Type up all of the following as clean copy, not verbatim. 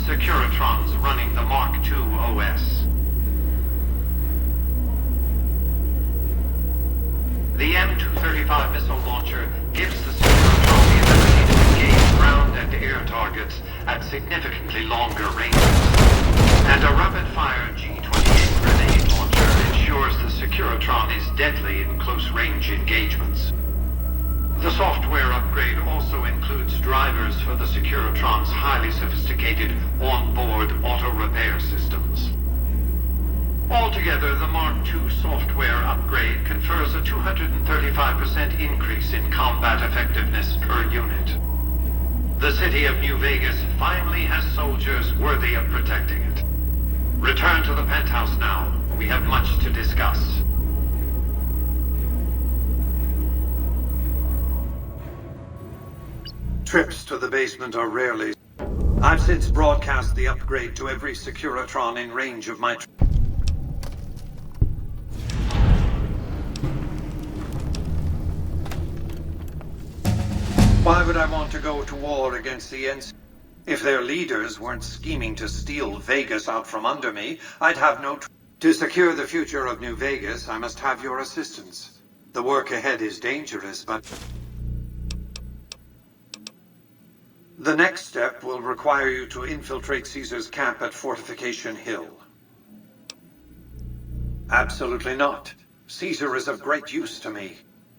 Securitrons running the Mark II OS. The M235 missile launcher gives the Securitron the ability to engage ground and air targets at significantly longer ranges. And a rapid-fire G-28 grenade launcher ensures the Securitron is deadly in close-range engagements. The software upgrade also includes drivers for the Securitron's highly sophisticated on-board auto-repair systems. Altogether, the Mark II software upgrade confers a 235% increase in combat effectiveness per unit. The city of New Vegas finally has soldiers worthy of protecting it. Return to the penthouse now. We have much to discuss. Trips to the basement are rarely. I've since broadcast the upgrade to every Securitron in range of my... Why would I want to go to war against the NC? If their leaders weren't scheming to steal Vegas out from under me, I'd have no... To secure the future of New Vegas, I must have your assistance. The work ahead is dangerous, but... The next step will require you to infiltrate Caesar's camp at Fortification Hill. Absolutely not. Caesar is of great use to me.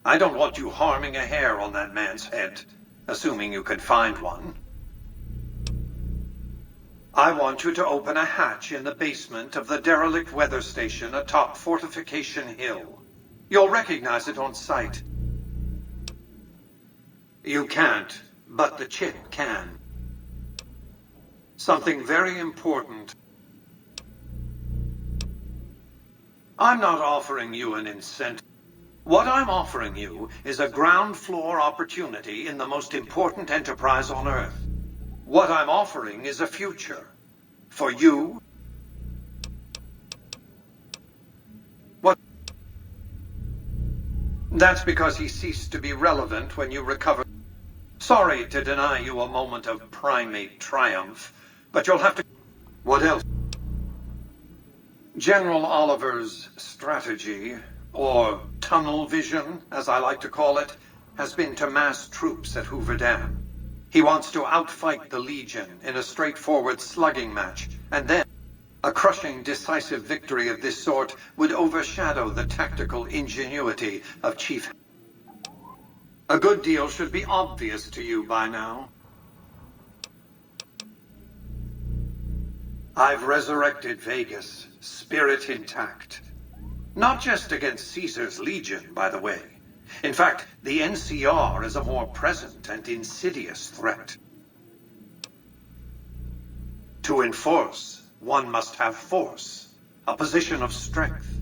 I don't want you harming a hair on that man's head, assuming you can find one. I want you to open a hatch in the basement of the derelict weather station atop Fortification Hill. You'll recognize it on sight. You can't, but the chip can. Something very important. I'm not offering you an incentive. What I'm offering you is a ground floor opportunity in the most important enterprise on Earth. What I'm offering is a future. For you. What? That's because he ceased to be relevant when you recovered. Sorry to deny you a moment of primate triumph, but you'll have to... What else? General Oliver's strategy, or tunnel vision, as I like to call it, has been to mass troops at Hoover Dam. He wants to outfight the Legion in a straightforward slugging match, and then a crushing, decisive victory of this sort would overshadow the tactical ingenuity of Chief... A good deal should be obvious to you by now. I've resurrected Vegas, spirit intact. Not just against Caesar's Legion, by the way. In fact, the NCR is a more present and insidious threat. To enforce, one must have force, a position of strength.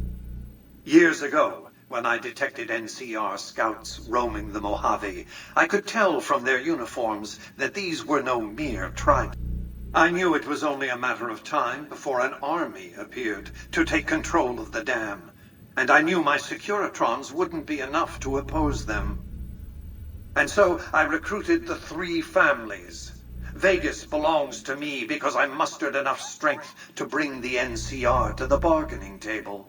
Years ago, when I detected NCR scouts roaming the Mojave, I could tell from their uniforms that these were no mere tribes. I knew it was only a matter of time before an army appeared to take control of the dam. And I knew my Securitrons wouldn't be enough to oppose them. And so I recruited the three families. Vegas belongs to me because I mustered enough strength to bring the NCR to the bargaining table.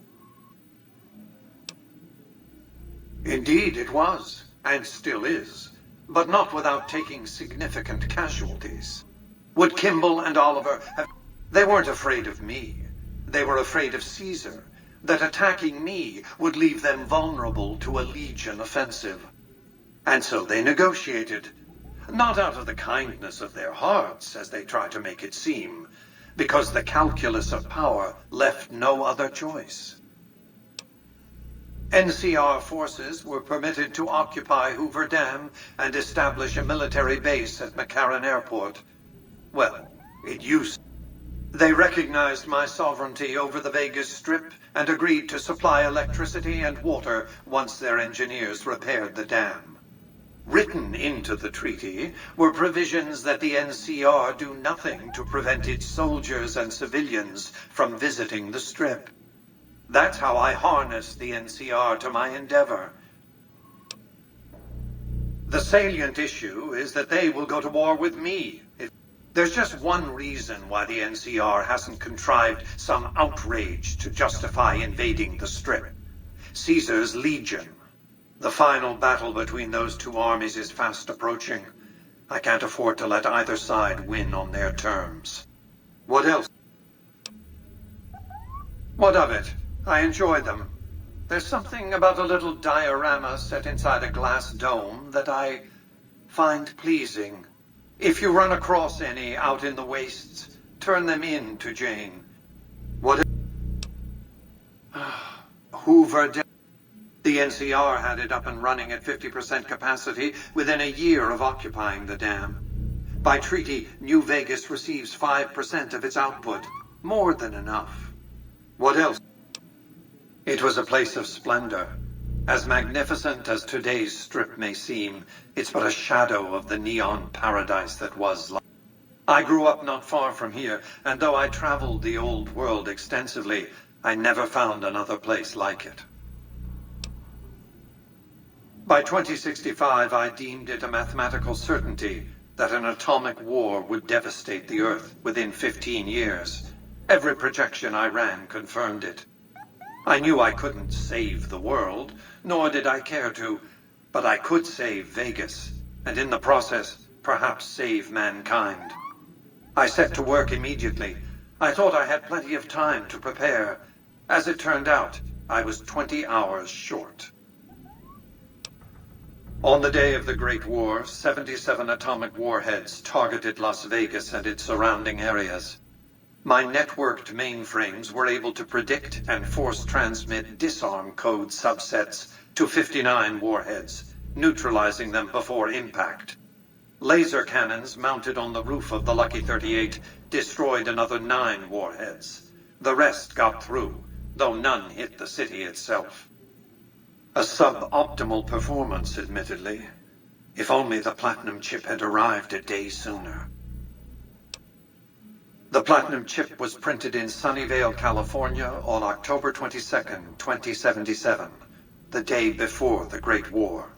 Indeed it was, and still is, but not without taking significant casualties. Would Kimball and Oliver have... They weren't afraid of me. They were afraid of Caesar. That attacking me would leave them vulnerable to a Legion offensive. And so they negotiated. Not out of the kindness of their hearts, as they try to make it seem, because the calculus of power left no other choice. NCR forces were permitted to occupy Hoover Dam and establish a military base at McCarran Airport. Well, it used. They recognized my sovereignty over the Vegas Strip and agreed to supply electricity and water once their engineers repaired the dam. Written into the treaty were provisions that the NCR do nothing to prevent its soldiers and civilians from visiting the Strip. That's how I harnessed the NCR to my endeavor. The salient issue is that they will go to war with me. There's just one reason why the NCR hasn't contrived some outrage to justify invading the Strip. Caesar's Legion. The final battle between those two armies is fast approaching. I can't afford to let either side win on their terms. What else? What of it? I enjoy them. There's something about a little diorama set inside a glass dome that I find pleasing. If you run across any out in the wastes, turn them in to Jane. What? Hoover did. The NCR had it up and running at 50% capacity within a year of occupying the dam. By treaty, New Vegas receives 5% of its output. More than enough. What else? It was a place of splendor. As magnificent as today's Strip may seem, it's but a shadow of the neon paradise that was life. I grew up not far from here, and though I traveled the old world extensively, I never found another place like it. By 2065, I deemed it a mathematical certainty that an atomic war would devastate the Earth within 15 years. Every projection I ran confirmed it. I knew I couldn't save the world, nor did I care to, but I could save Vegas, and in the process, perhaps save mankind. I set to work immediately. I thought I had plenty of time to prepare. As it turned out, I was 20 hours short. On the day of the Great War, 77 atomic warheads targeted Las Vegas and its surrounding areas. My networked mainframes were able to predict and force transmit disarm code subsets to 59 warheads, neutralizing them before impact. Laser cannons mounted on the roof of the Lucky 38 destroyed another 9 warheads. The rest got through, though none hit the city itself. A suboptimal performance, admittedly. If only the platinum chip had arrived a day sooner. The platinum chip was printed in Sunnyvale, California on October 22nd, 2077, the day before the Great War.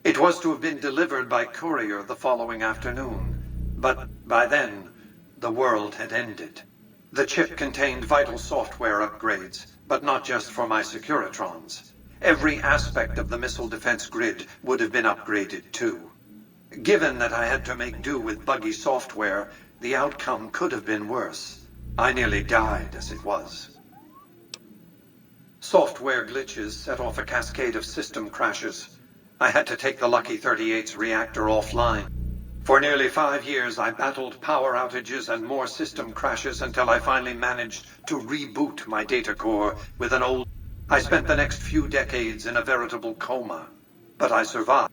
It was to have been delivered by courier the following afternoon, but by then, the world had ended. The chip contained vital software upgrades, but not just for my Securitrons. Every aspect of the missile defense grid would have been upgraded too. Given that I had to make do with buggy software, the outcome could have been worse. I nearly died as it was. Software glitches set off a cascade of system crashes. I had to take the Lucky 38's reactor offline. For nearly 5 years, I battled power outages and more system crashes until I finally managed to reboot my data core with an old... I spent the next few decades in a veritable coma, but I survived.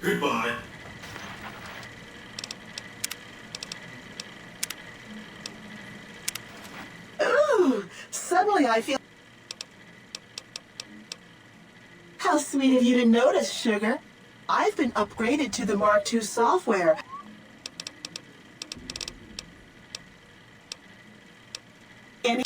Goodbye. Ooh, suddenly I feel... How sweet of you to notice, Sugar. I've been upgraded to the Mark II software. Any...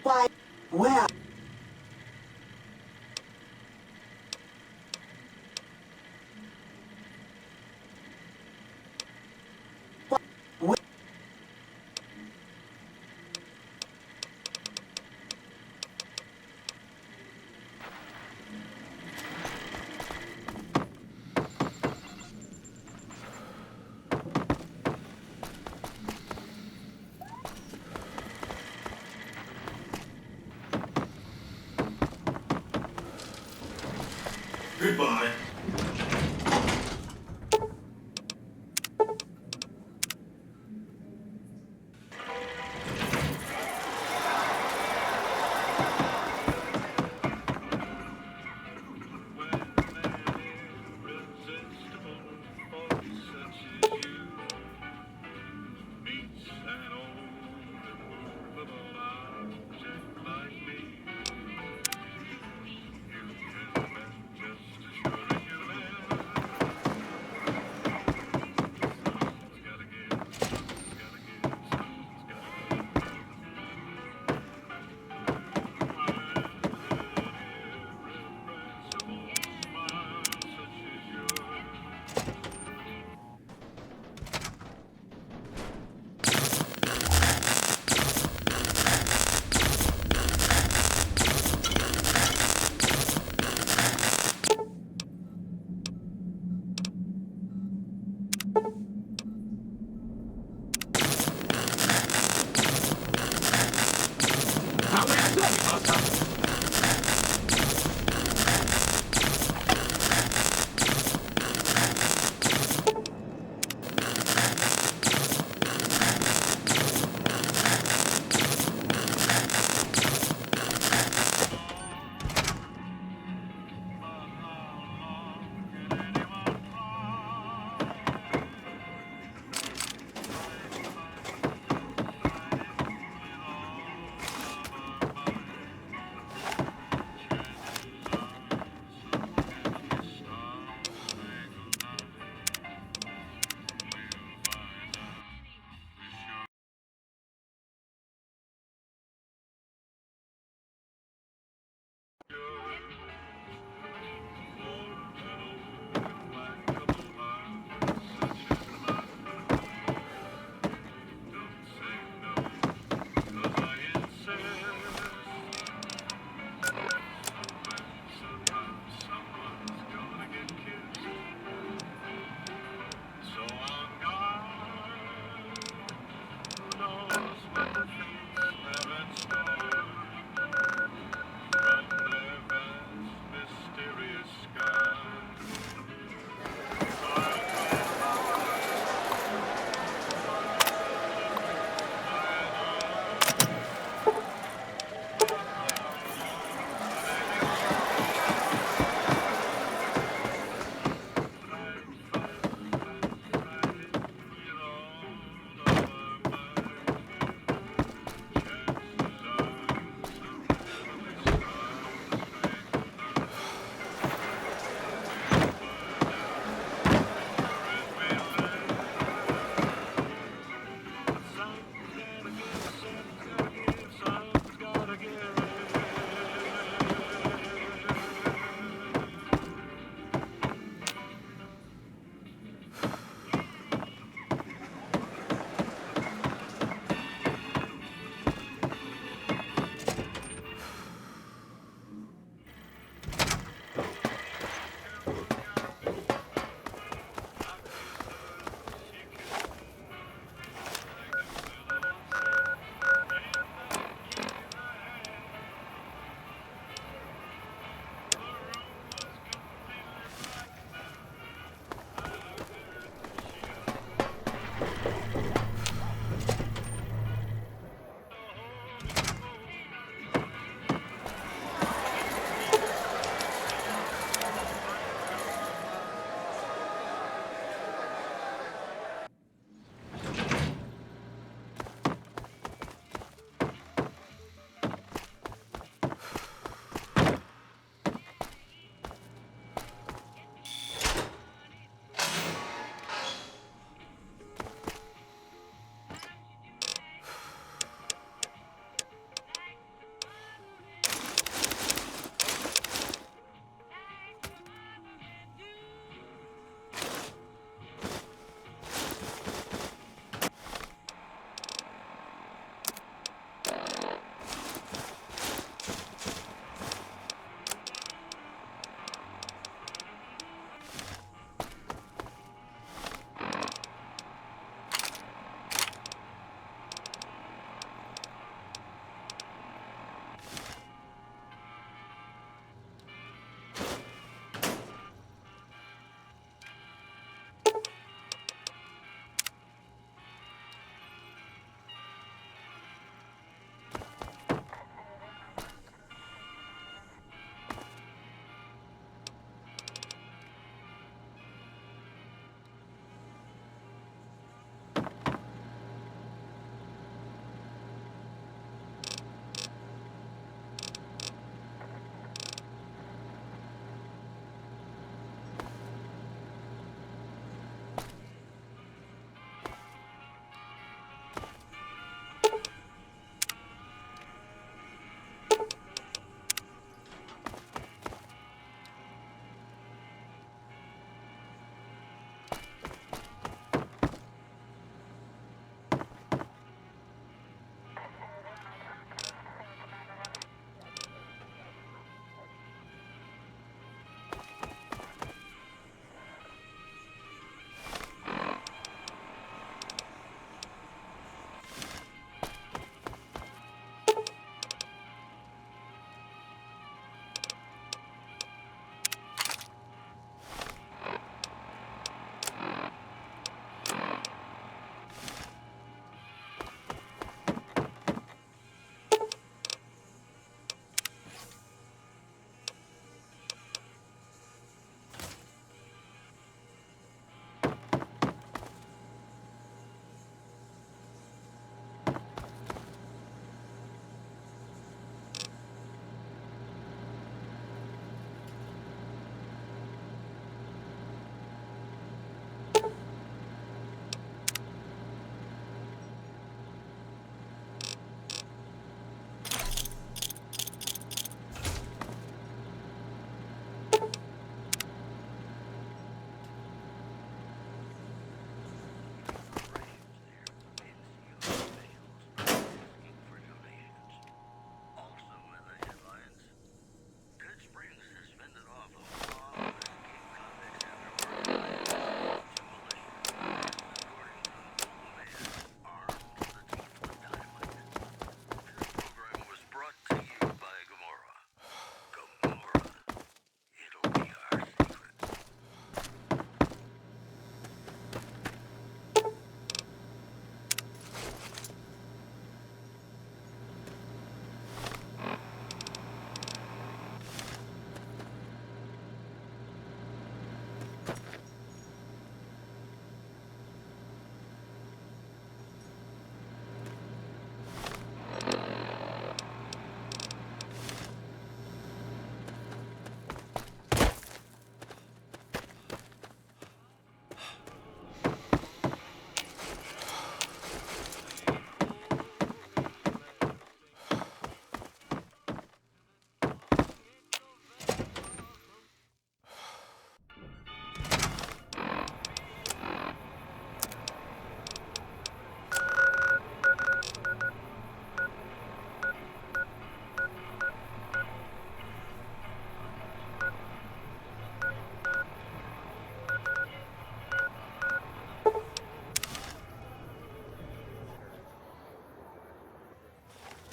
Why, well... Goodbye.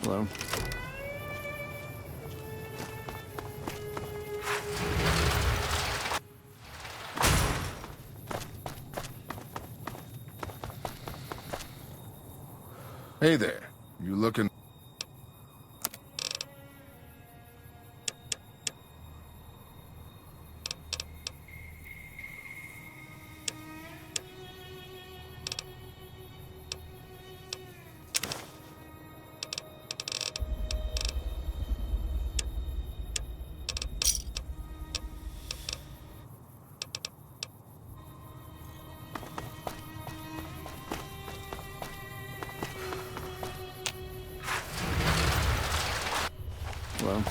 Hello. Hey there. You looking... Hello.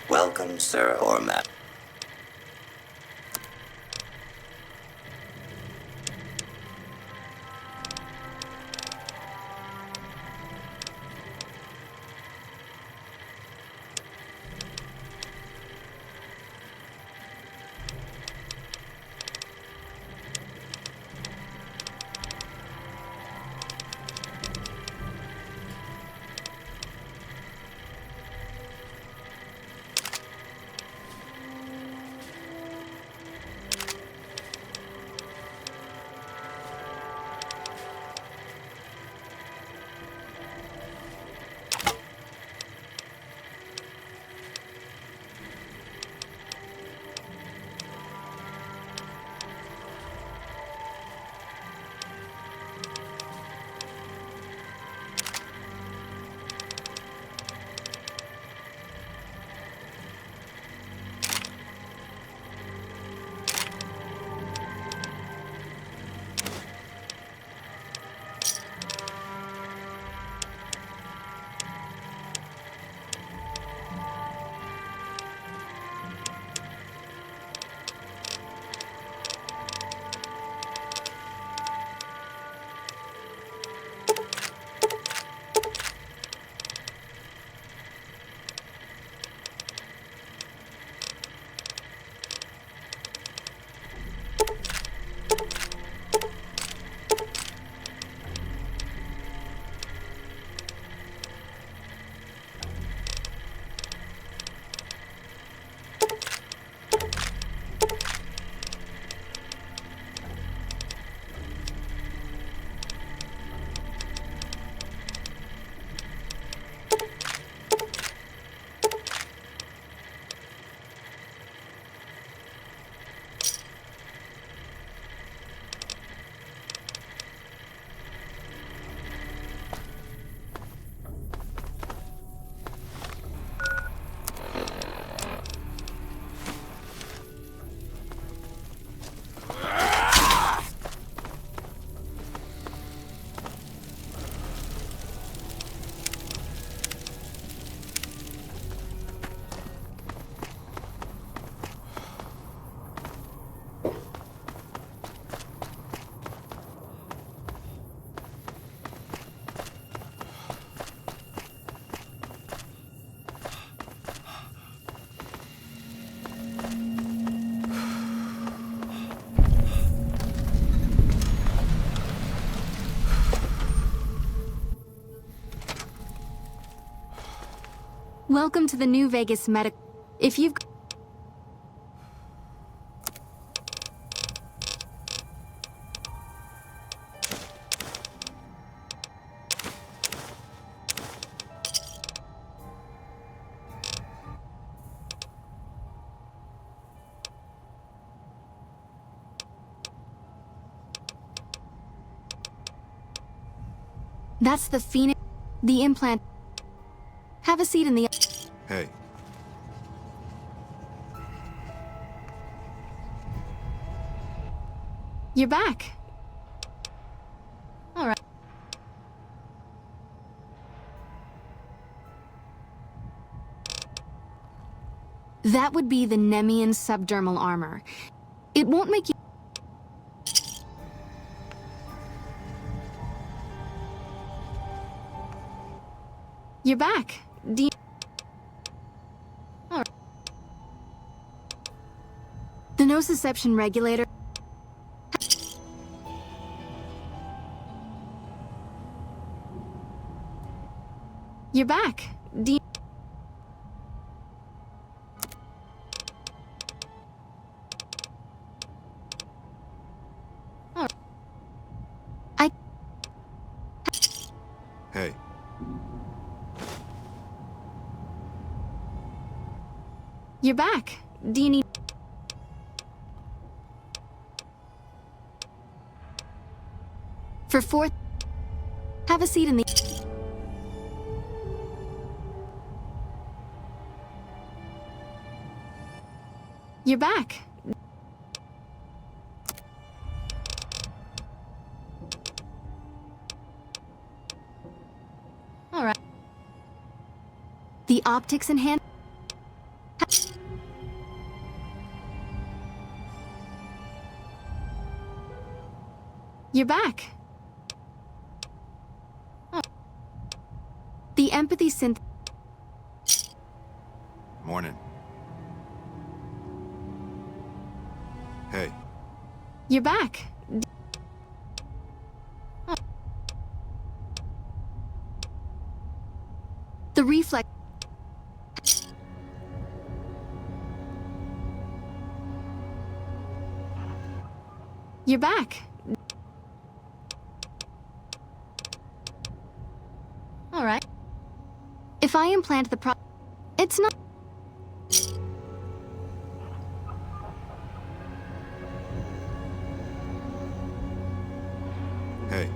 Welcome, sir or madam. Welcome to the New Vegas Medical. If you've... That's the Phoenix... The implant... Have a seat in the... Hey. You're back. All right. That would be the Nemian subdermal armor. It won't make you... You're back. Alright. The nociception regulator. You're back. Alright. Hey. You're back. Do you need... For fourth... Have a seat in the... You're back. All right. The optics enhance... You're back. Oh. The empathy synth... Morning. Hey. You're back. Oh. The reflex... You're back. All right. If I implant the it's not... Hey.